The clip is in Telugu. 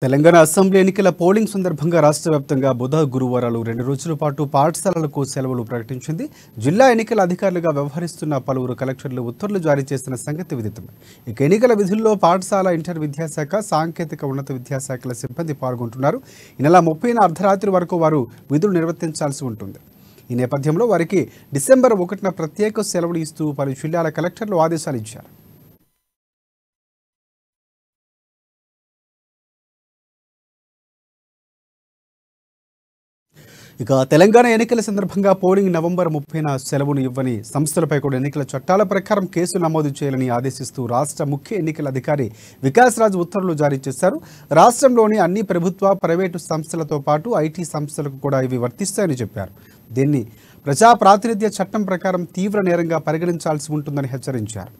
తెలంగాణ అసెంబ్లీ ఎన్నికల పోలింగ్ సందర్భంగా రాష్ట్ర వ్యాప్తంగా బుధ గురువారాలు 2 రోజుల పాటు పాఠశాలలకు సెలవులు ప్రకటించింది. జిల్లా ఎన్నికల అధికారులుగా వ్యవహరిస్తున్న పలువురు కలెక్టర్లు ఉత్తర్వులు జారీ చేసిన సంగతి విదితమే. ఇక ఎన్నికల విధుల్లో పాఠశాల, ఇంటర్ విద్యాశాఖ, సాంకేతిక ఉన్నత విద్యాశాఖల సిబ్బంది పాల్గొంటున్నారు. ఈ నెల 30న అర్ధరాత్రి వరకు వారు విధులు నిర్వర్తించాల్సి ఉంటుంది. ఈ నేపథ్యంలో వారికి డిసెంబర్ 1న ప్రత్యేక సెలవులు ఇస్తూ పలు జిల్లాల కలెక్టర్లు ఆదేశాలు ఇచ్చారు. ఇక తెలంగాణ ఎన్నికల సందర్భంగా పోలింగ్ నవంబర్ 30న సెలవును ఇవ్వని సంస్థలపై కూడా ఎన్నికల చట్టాల ప్రకారం కేసు నమోదు చేయాలని ఆదేశిస్తూ రాష్ట్ర ముఖ్య ఎన్నికల అధికారి వికాస్ రాజ్ ఉత్తర్వులు జారీ చేశారు. రాష్ట్రంలోని అన్ని ప్రభుత్వ, ప్రైవేటు సంస్థలతో పాటు ఐటీ సంస్థలకు కూడా ఇవి వర్తిస్తాయని చెప్పారు. దీన్ని ప్రజా ప్రాతినిధ్య చట్టం ప్రకారం తీవ్ర నేరంగా పరిగణించాల్సి ఉంటుందని హెచ్చరించారు.